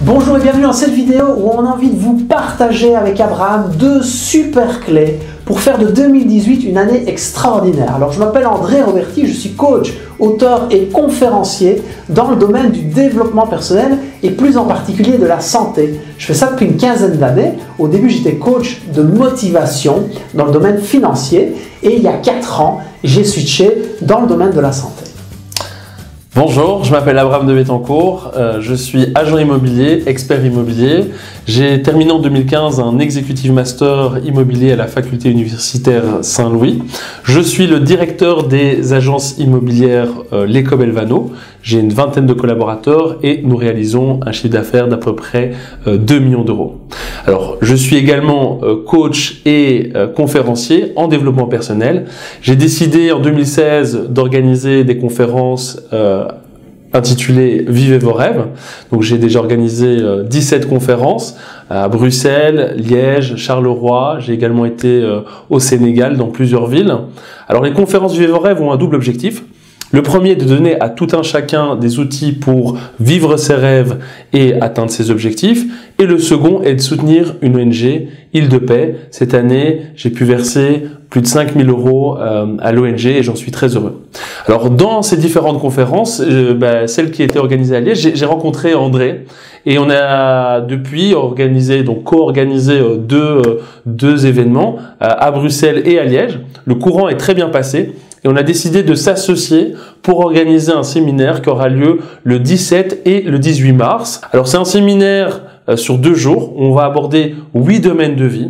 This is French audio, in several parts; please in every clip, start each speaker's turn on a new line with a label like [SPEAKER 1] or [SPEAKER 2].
[SPEAKER 1] Bonjour et bienvenue dans cette vidéo où on a envie de vous partager avec Abraham deux super clés pour faire de 2018 une année extraordinaire. Alors je m'appelle André Roberti, je suis coach, auteur et conférencier dans le domaine du développement personnel et plus en particulier de la santé. Je fais ça depuis une quinzaine d'années. Au début j'étais coach de motivation dans le domaine financier et il y a 4 ans j'ai switché dans le domaine de la santé.
[SPEAKER 2] Bonjour, je m'appelle Abraham de Bettencourt, je suis agent immobilier, expert immobilier. J'ai terminé en 2015 un executive master immobilier à la faculté universitaire Saint-Louis. Je suis le directeur des agences immobilières Leco Belvano. J'ai une vingtaine de collaborateurs et nous réalisons un chiffre d'affaires d'à peu près 2 millions d'euros. Alors, je suis également coach et conférencier en développement personnel. J'ai décidé en 2016 d'organiser des conférences intitulées « Vivez vos rêves ». Donc, j'ai déjà organisé 17 conférences à Bruxelles, Liège, Charleroi. J'ai également été au Sénégal dans plusieurs villes. Alors, les conférences « Vivez vos rêves » ont un double objectif. Le premier est de donner à tout un chacun des outils pour vivre ses rêves et atteindre ses objectifs. Et le second est de soutenir une ONG, Île de Paix. Cette année, j'ai pu verser plus de 5 000 € à l'ONG et j'en suis très heureux. Alors, dans ces différentes conférences, celle qui était organisée à Liège, j'ai rencontré André et on a depuis co-organisé deux événements à Bruxelles et à Liège. Le courant est très bien passé. Et on a décidé de s'associer pour organiser un séminaire qui aura lieu le 17 et le 18 mars. Alors c'est un séminaire sur 2 jours où on va aborder 8 domaines de vie.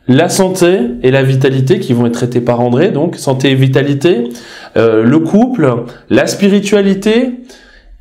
[SPEAKER 2] La santé et la vitalité qui vont être traités par André, donc santé et vitalité, le couple, la spiritualité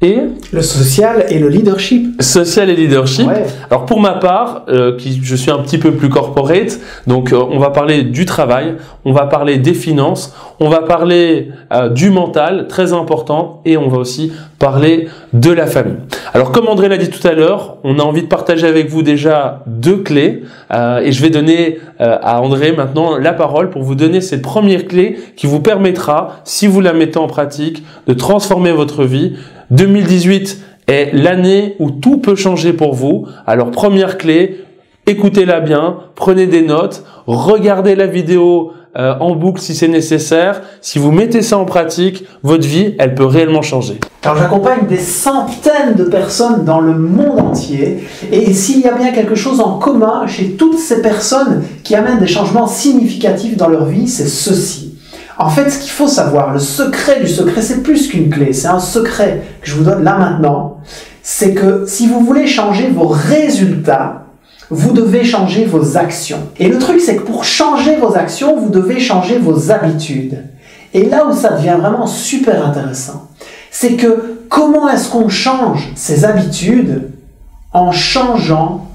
[SPEAKER 2] et
[SPEAKER 1] le social et le leadership.
[SPEAKER 2] Social et leadership.
[SPEAKER 1] Ouais.
[SPEAKER 2] Alors pour ma part, je suis un petit peu plus corporate, donc on va parler du travail, on va parler des finances, on va parler du mental, très important, et on va aussi parler de la famille. Alors comme André l'a dit tout à l'heure, on a envie de partager avec vous déjà 2 clés, et je vais donner à André maintenant la parole pour vous donner cette première clé qui vous permettra, si vous la mettez en pratique, de transformer votre vie. 2018 est l'année où tout peut changer pour vous. Alors première clé, écoutez-la bien, prenez des notes, regardez la vidéo en boucle si c'est nécessaire. Si vous mettez ça en pratique, votre vie, elle peut réellement changer.
[SPEAKER 1] Alors j'accompagne des centaines de personnes dans le monde entier et s'il y a bien quelque chose en commun chez toutes ces personnes qui amènent des changements significatifs dans leur vie, c'est ceci. En fait, ce qu'il faut savoir, le secret du secret, c'est plus qu'une clé, c'est un secret que je vous donne là maintenant, c'est que si vous voulez changer vos résultats, vous devez changer vos actions. Et le truc, c'est que pour changer vos actions, vous devez changer vos habitudes. Et là où ça devient vraiment super intéressant, c'est que comment est-ce qu'on change ces habitudes en changeant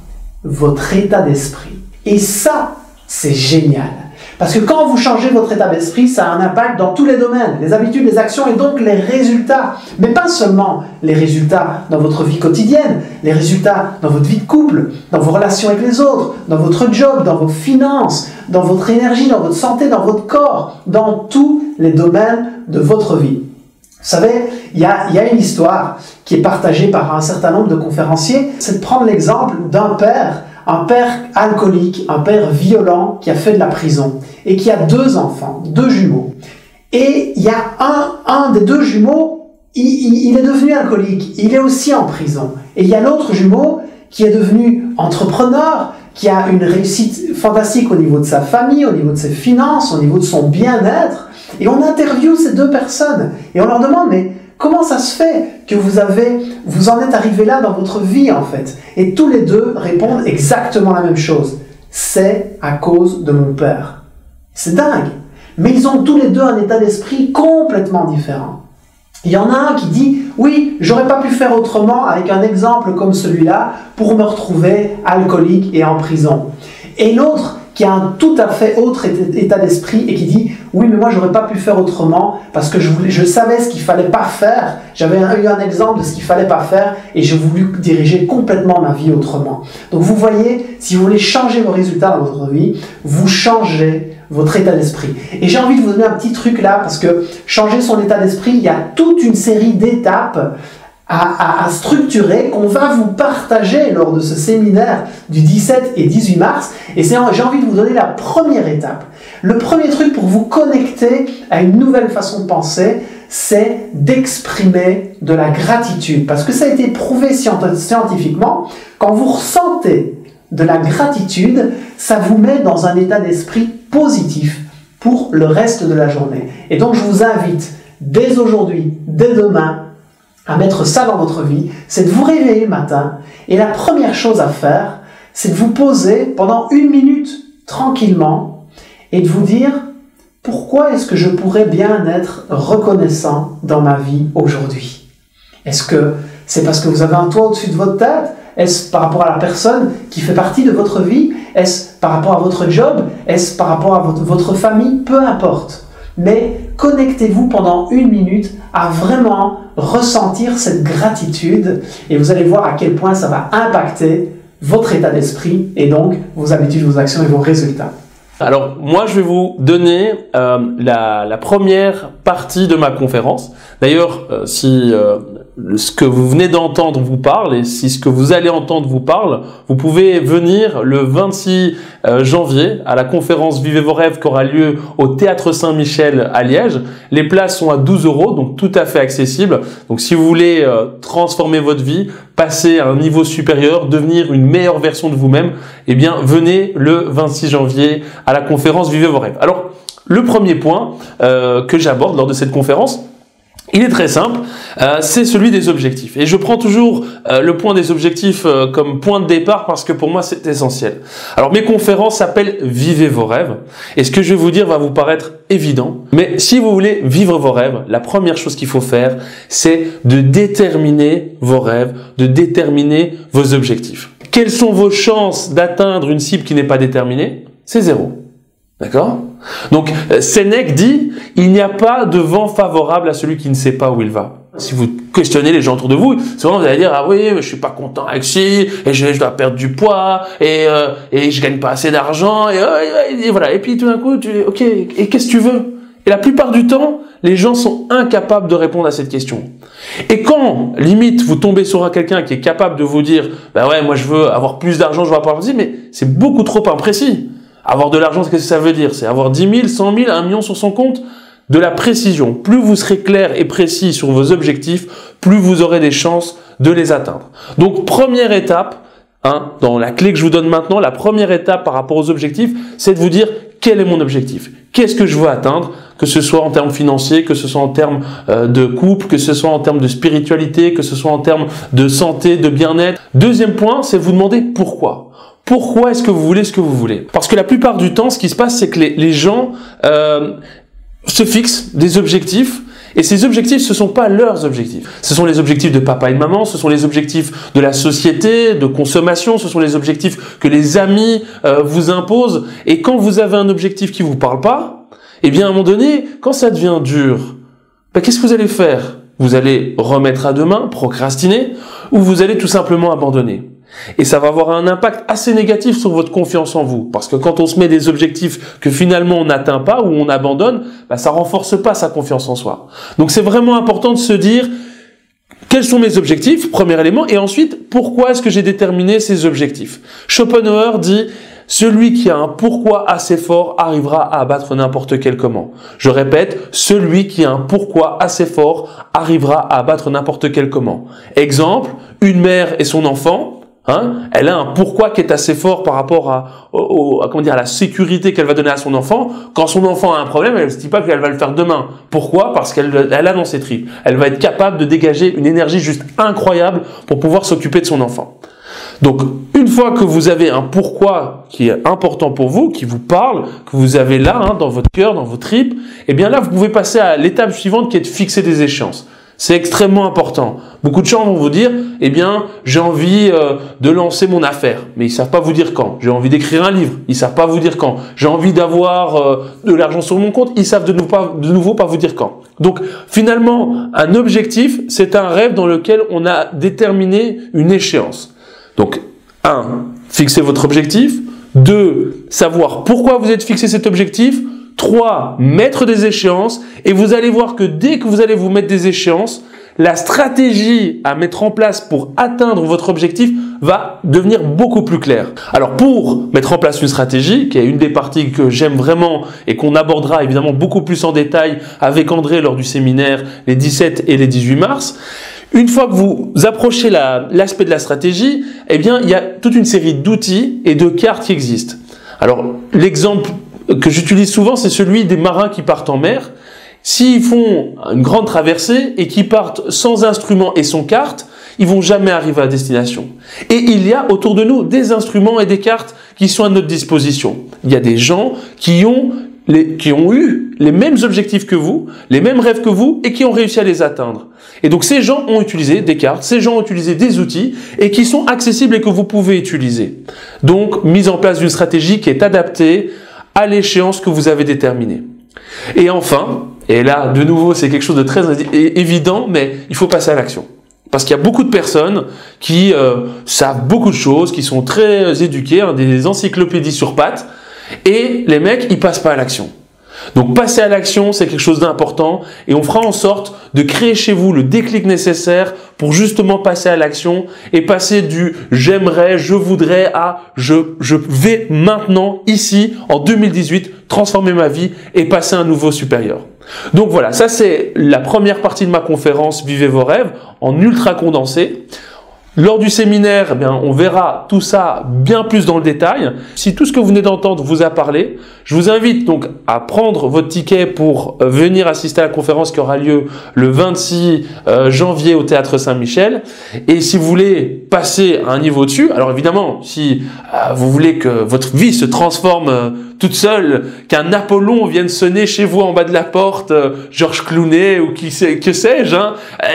[SPEAKER 1] votre état d'esprit. Et ça, c'est génial. Parce que quand vous changez votre état d'esprit, ça a un impact dans tous les domaines, les habitudes, les actions et donc les résultats. Mais pas seulement les résultats dans votre vie quotidienne, les résultats dans votre vie de couple, dans vos relations avec les autres, dans votre job, dans vos finances, dans votre énergie, dans votre santé, dans votre corps, dans tous les domaines de votre vie. Vous savez, il y a une histoire qui est partagée par un certain nombre de conférenciers, c'est de prendre l'exemple d'un père alcoolique, un père violent qui a fait de la prison et qui a 2 enfants, 2 jumeaux. Et il y a un des 2 jumeaux, il est devenu alcoolique, il est aussi en prison. Et il y a l'autre jumeau qui est devenu entrepreneur, qui a une réussite fantastique au niveau de sa famille, au niveau de ses finances, au niveau de son bien-être. Et on interviewe ces 2 personnes et on leur demande, mais comment ça se fait que vous en êtes arrivé là dans votre vie en fait? Et tous les 2 répondent exactement la même chose. C'est à cause de mon père. C'est dingue. Mais ils ont tous les 2 un état d'esprit complètement différent. Il y en a un qui dit, oui, j'aurais pas pu faire autrement avec un exemple comme celui-là pour me retrouver alcoolique et en prison. Et l'autre qui a un tout à fait autre état d'esprit et qui dit « Oui, mais moi, j'aurais pas pu faire autrement parce que je savais ce qu'il fallait pas faire. J'avais eu un exemple de ce qu'il fallait pas faire et j'ai voulu diriger complètement ma vie autrement. » Donc, vous voyez, si vous voulez changer vos résultats dans votre vie, vous changez votre état d'esprit. Et j'ai envie de vous donner un petit truc là parce que changer son état d'esprit, il y a toute une série d'étapes à structurer qu'on va vous partager lors de ce séminaire du 17 et 18 mars. Et j'ai envie de vous donner la première étape. Le premier truc pour vous connecter à une nouvelle façon de penser, c'est d'exprimer de la gratitude. Parce que ça a été prouvé scientifiquement, quand vous ressentez de la gratitude, ça vous met dans un état d'esprit positif pour le reste de la journée. Et donc je vous invite, dès aujourd'hui, dès demain, à mettre ça dans votre vie, c'est de vous réveiller le matin, et la première chose à faire, c'est de vous poser pendant 1 minute, tranquillement, et de vous dire, pourquoi est-ce que je pourrais bien être reconnaissant dans ma vie aujourd'hui? Est-ce que c'est parce que vous avez un toit au-dessus de votre tête? Est-ce par rapport à la personne qui fait partie de votre vie? Est-ce par rapport à votre job? Est-ce par rapport à votre famille? Peu importe. Mais connectez-vous pendant 1 minute à vraiment ressentir cette gratitude et vous allez voir à quel point ça va impacter votre état d'esprit et donc vos habitudes, vos actions et vos résultats.
[SPEAKER 2] Alors moi je vais vous donner la première partie de ma conférence. D'ailleurs si ce que vous venez d'entendre vous parle et si ce que vous allez entendre vous parle, vous pouvez venir le 26 janvier à la conférence Vivez vos rêves qui aura lieu au Théâtre Saint-Michel à Liège. Les places sont à 12 €, donc tout à fait accessible. Donc si vous voulez transformer votre vie, passer à un niveau supérieur, devenir une meilleure version de vous-même, eh bien venez le 26 janvier à la conférence Vivez vos rêves. Alors le premier point que j'aborde lors de cette conférence, il est très simple, c'est celui des objectifs. Et je prends toujours le point des objectifs comme point de départ parce que pour moi c'est essentiel. Alors mes conférences s'appellent Vivez vos rêves. Et ce que je vais vous dire va vous paraître évident. Mais si vous voulez vivre vos rêves, la première chose qu'il faut faire, c'est de déterminer vos rêves, de déterminer vos objectifs. Quelles sont vos chances d'atteindre une cible qui n'est pas déterminée? C'est 0. D'accord? Donc, Sénèque dit, il n'y a pas de vent favorable à celui qui ne sait pas où il va. Si vous questionnez les gens autour de vous, souvent vous allez dire, ah oui, mais je suis pas content avec ci, et je dois perdre du poids, et je gagne pas assez d'argent, et voilà. Et puis tout d'un coup, tu dis, ok, et qu'est-ce que tu veux? Et la plupart du temps, les gens sont incapables de répondre à cette question. Et quand, limite, vous tombez sur quelqu'un qui est capable de vous dire, bah ouais, moi je veux avoir plus d'argent, je veux avoir plus, mais c'est beaucoup trop imprécis. Avoir de l'argent, qu'est-ce que ça veut dire? C'est avoir 10 000, 100 000, 1 million sur son compte. De la précision. Plus vous serez clair et précis sur vos objectifs, plus vous aurez des chances de les atteindre. Donc, première étape, dans la clé que je vous donne maintenant, la première étape par rapport aux objectifs, c'est de vous dire quel est mon objectif? Qu'est-ce que je veux atteindre? Que ce soit en termes financiers, que ce soit en termes de couple, que ce soit en termes de spiritualité, que ce soit en termes de santé, de bien-être. Deuxième point, c'est vous demander pourquoi. Pourquoi est-ce que vous voulez ce que vous voulez? Parce que la plupart du temps, ce qui se passe, c'est que les gens se fixent des objectifs, et ces objectifs, ce ne sont pas leurs objectifs. Ce sont les objectifs de papa et de maman, ce sont les objectifs de la société, de consommation, ce sont les objectifs que les amis vous imposent. Et quand vous avez un objectif qui ne vous parle pas, eh bien à un moment donné, quand ça devient dur, qu'est-ce que vous allez faire? Vous allez remettre à demain, procrastiner, ou vous allez tout simplement abandonner. Et ça va avoir un impact assez négatif sur votre confiance en vous. Parce que quand on se met des objectifs que finalement on n'atteint pas ou on abandonne, ça renforce pas sa confiance en soi. Donc c'est vraiment important de se dire quels sont mes objectifs, premier élément, et ensuite pourquoi est-ce que j'ai déterminé ces objectifs. Schopenhauer dit « Celui qui a un pourquoi assez fort arrivera à abattre n'importe quel comment ». Je répète, celui qui a un pourquoi assez fort arrivera à abattre n'importe quel comment. Exemple, une mère et son enfant. Elle a un pourquoi qui est assez fort par rapport à la sécurité qu'elle va donner à son enfant. Quand son enfant a un problème, elle ne se dit pas qu'elle va le faire demain. Pourquoi? Parce qu'elle a dans ses tripes. Elle va être capable de dégager une énergie juste incroyable pour pouvoir s'occuper de son enfant. Donc, une fois que vous avez un pourquoi qui est important pour vous, qui vous parle, que vous avez là, dans votre cœur, dans vos tripes, eh bien là, vous pouvez passer à l'étape suivante qui est de fixer des échéances. C'est extrêmement important. Beaucoup de gens vont vous dire, eh bien, j'ai envie de lancer mon affaire, mais ils savent pas vous dire quand. J'ai envie d'écrire un livre, ils savent pas vous dire quand. J'ai envie d'avoir de l'argent sur mon compte, ils savent de nouveau pas vous dire quand. Donc, finalement, un objectif, c'est un rêve dans lequel on a déterminé une échéance. Donc, 1, fixer votre objectif. 2, savoir pourquoi vous êtes fixé cet objectif. 3, mettre des échéances, et vous allez voir que dès que vous allez vous mettre des échéances, la stratégie à mettre en place pour atteindre votre objectif va devenir beaucoup plus claire. Alors pour mettre en place une stratégie, qui est une des parties que j'aime vraiment et qu'on abordera évidemment beaucoup plus en détail avec André lors du séminaire les 17 et les 18 mars, une fois que vous approchez l'aspect de la stratégie, eh bien il y a toute une série d'outils et de cartes qui existent. Alors l'exemple que j'utilise souvent, c'est celui des marins qui partent en mer. S'ils font une grande traversée et qu'ils partent sans instruments et sans carte, ils vont jamais arriver à destination. Et il y a autour de nous des instruments et des cartes qui sont à notre disposition. Il y a des gens qui ont eu les mêmes objectifs que vous, les mêmes rêves que vous et qui ont réussi à les atteindre. Et donc ces gens ont utilisé des cartes, ces gens ont utilisé des outils et qui sont accessibles et que vous pouvez utiliser. Donc mise en place d'une stratégie qui est adaptée à l'échéance que vous avez déterminée. Et enfin, et là de nouveau c'est quelque chose de très évident, mais il faut passer à l'action. Parce qu'il y a beaucoup de personnes qui savent beaucoup de choses, qui sont très éduquées, des encyclopédies sur pattes, et les mecs, ils passent pas à l'action. Donc passer à l'action, c'est quelque chose d'important, et on fera en sorte de créer chez vous le déclic nécessaire pour justement passer à l'action et passer du j'aimerais, je voudrais à je vais maintenant, ici, en 2018, transformer ma vie et passer à un niveau supérieur. Donc voilà, ça c'est la première partie de ma conférence Vivez vos rêves en ultra condensé. Lors du séminaire, eh bien, on verra tout ça bien plus dans le détail. Si tout ce que vous venez d'entendre vous a parlé, je vous invite donc à prendre votre ticket pour venir assister à la conférence qui aura lieu le 26 janvier au Théâtre Saint-Michel. Et si vous voulez passer à un niveau dessus, alors évidemment, si vous voulez que votre vie se transforme toute seule, qu'un Apollon vienne sonner chez vous en bas de la porte, Georges Clooney ou que sais-je,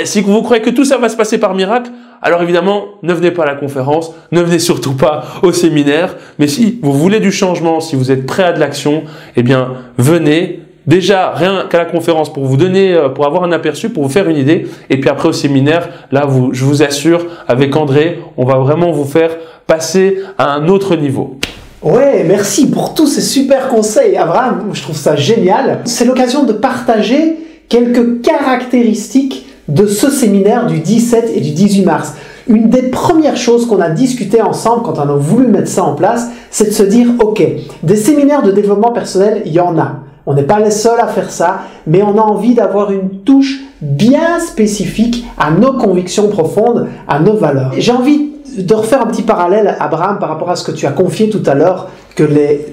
[SPEAKER 2] si vous croyez que tout ça va se passer par miracle, alors évidemment, ne venez pas à la conférence, ne venez surtout pas au séminaire, mais si vous voulez du changement, si vous êtes prêt à de l'action, eh bien, venez. Déjà, rien qu'à la conférence pour vous donner, pour avoir un aperçu, pour vous faire une idée, et puis après au séminaire, là, je vous assure, avec André, on va vraiment vous faire passer à un autre niveau.
[SPEAKER 1] Ouais, merci pour tous ces super conseils, Abraham, je trouve ça génial. C'est l'occasion de partager quelques caractéristiques de ce séminaire du 17 et du 18 mars. Une des premières choses qu'on a discuté ensemble quand on a voulu mettre ça en place, c'est de se dire, ok, des séminaires de développement personnel, il y en a. On n'est pas les seuls à faire ça, mais on a envie d'avoir une touche bien spécifique à nos convictions profondes, à nos valeurs. J'ai envie de refaire un petit parallèle, Abraham, par rapport à ce que tu as confié tout à l'heure, que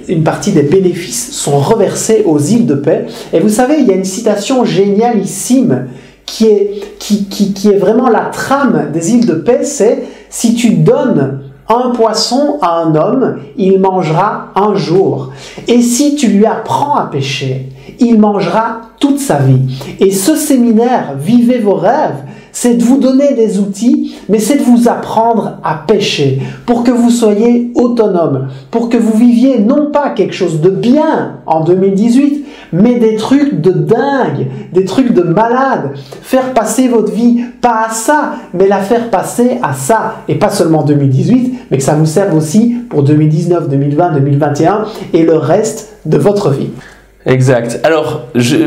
[SPEAKER 1] une partie des bénéfices sont reversés aux îles de paix. Et vous savez, il y a une citation génialissime qui est vraiment la trame des îles de paix, c'est « Si tu donnes un poisson à un homme, il mangera un jour. Et si tu lui apprends à pêcher, il mangera toute sa vie. » Et ce séminaire, Vivez vos rêves, c'est de vous donner des outils, mais c'est de vous apprendre à pêcher, pour que vous soyez autonome, pour que vous viviez non pas quelque chose de bien en 2018, mais des trucs de dingue, des trucs de malade. Faire passer votre vie, pas à ça, mais la faire passer à ça. Et pas seulement en 2018, mais que ça vous serve aussi pour 2019, 2020, 2021 et le reste de votre vie.
[SPEAKER 2] Exact. Alors,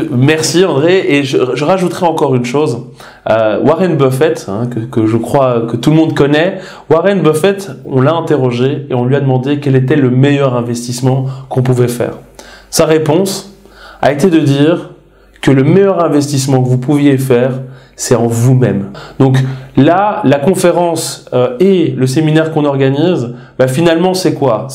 [SPEAKER 2] merci André, et je rajouterai encore une chose. Warren Buffett, que je crois que tout le monde connaît, Warren Buffett, on l'a interrogé et on lui a demandé quel était le meilleur investissement qu'on pouvait faire. Sa réponse a été de dire que le meilleur investissement que vous pouviez faire, c'est en vous-même. Donc là, la conférence et le séminaire qu'on organise, finalement, c'est quoi ?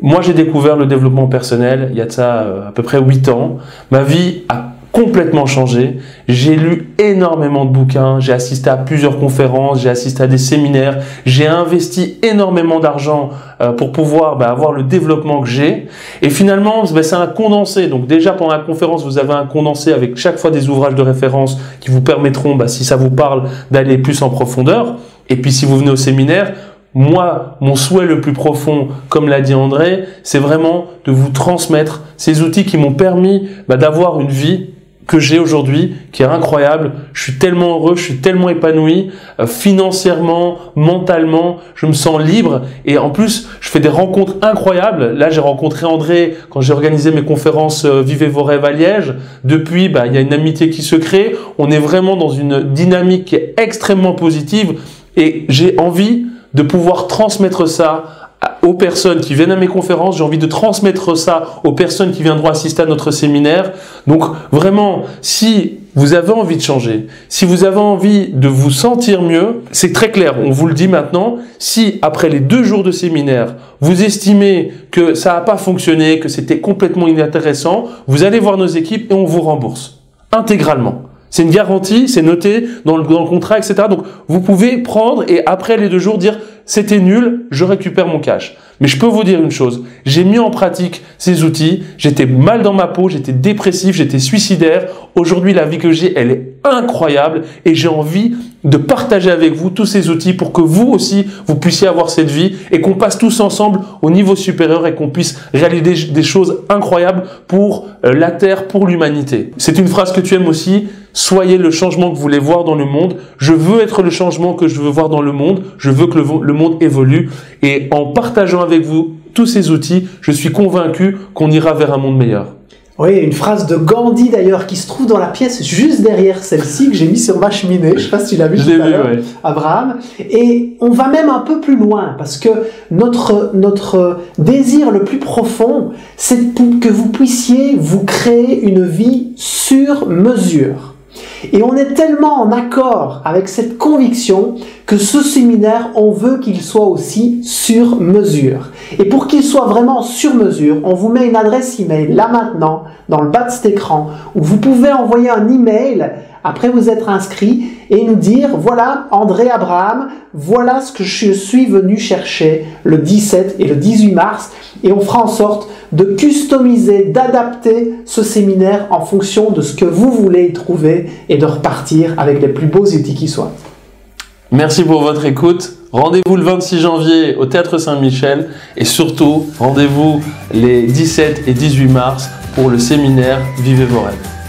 [SPEAKER 2] Moi, j'ai découvert le développement personnel il y a de ça à peu près 8 ans. Ma vie a complètement changé. J'ai lu énormément de bouquins, j'ai assisté à plusieurs conférences, j'ai assisté à des séminaires, j'ai investi énormément d'argent pour pouvoir avoir le développement que j'ai. Et finalement, c'est un condensé. Donc déjà, pendant la conférence, vous avez un condensé avec chaque fois des ouvrages de référence qui vous permettront, si ça vous parle, d'aller plus en profondeur. Et puis si vous venez au séminaire, moi, mon souhait le plus profond, comme l'a dit André, c'est vraiment de vous transmettre ces outils qui m'ont permis d'avoir une vie que j'ai aujourd'hui qui est incroyable. Je suis tellement heureux, je suis tellement épanoui, financièrement, mentalement, je me sens libre et en plus, je fais des rencontres incroyables. Là, j'ai rencontré André quand j'ai organisé mes conférences Vivez vos rêves à Liège. Depuis, il y a une amitié qui se crée. On est vraiment dans une dynamique qui est extrêmement positive et j'ai envie de pouvoir transmettre ça aux personnes qui viennent à mes conférences, j'ai envie de transmettre ça aux personnes qui viendront assister à notre séminaire. Donc vraiment, si vous avez envie de changer, si vous avez envie de vous sentir mieux, c'est très clair, on vous le dit maintenant, si après les 2 jours de séminaire, vous estimez que ça n'a pas fonctionné, que c'était complètement inintéressant, vous allez voir nos équipes et on vous rembourse intégralement. C'est une garantie, c'est noté dans le contrat, etc. Donc, vous pouvez prendre et après les 2 jours dire « c'était nul, je récupère mon cash ». Mais je peux vous dire une chose, j'ai mis en pratique ces outils, j'étais mal dans ma peau, j'étais dépressif, j'étais suicidaire. Aujourd'hui, la vie que j'ai, elle est incroyable et j'ai envie de partager avec vous tous ces outils pour que vous aussi, vous puissiez avoir cette vie et qu'on passe tous ensemble au niveau supérieur et qu'on puisse réaliser des choses incroyables pour la Terre, pour l'humanité. C'est une phrase que tu aimes aussi, soyez le changement que vous voulez voir dans le monde. Je veux être le changement que je veux voir dans le monde. Je veux que le monde évolue. Et en partageant avec vous tous ces outils, je suis convaincu qu'on ira vers un monde meilleur.
[SPEAKER 1] Oui, une phrase de Gandhi d'ailleurs qui se trouve dans la pièce juste derrière celle-ci que j'ai mis sur ma cheminée. Je ne sais pas si tu l'as vu tout à l'heure, Abraham. Et on va même un peu plus loin parce que notre désir le plus profond, c'est que vous puissiez vous créer une vie sur mesure. Et on est tellement en accord avec cette conviction que ce séminaire, on veut qu'il soit aussi sur mesure. Et pour qu'il soit vraiment sur mesure, on vous met une adresse email là maintenant, dans le bas de cet écran, où vous pouvez envoyer un email après vous être inscrit et nous dire, voilà André Abraham, voilà ce que je suis venu chercher le 17 et le 18 mars. Et on fera en sorte de customiser, d'adapter ce séminaire en fonction de ce que vous voulez y trouver et de repartir avec les plus beaux outils qui soient.
[SPEAKER 2] Merci pour votre écoute. Rendez-vous le 26 janvier au Théâtre Saint-Michel et surtout, rendez-vous les 17 et 18 mars pour le séminaire Vivez vos rêves.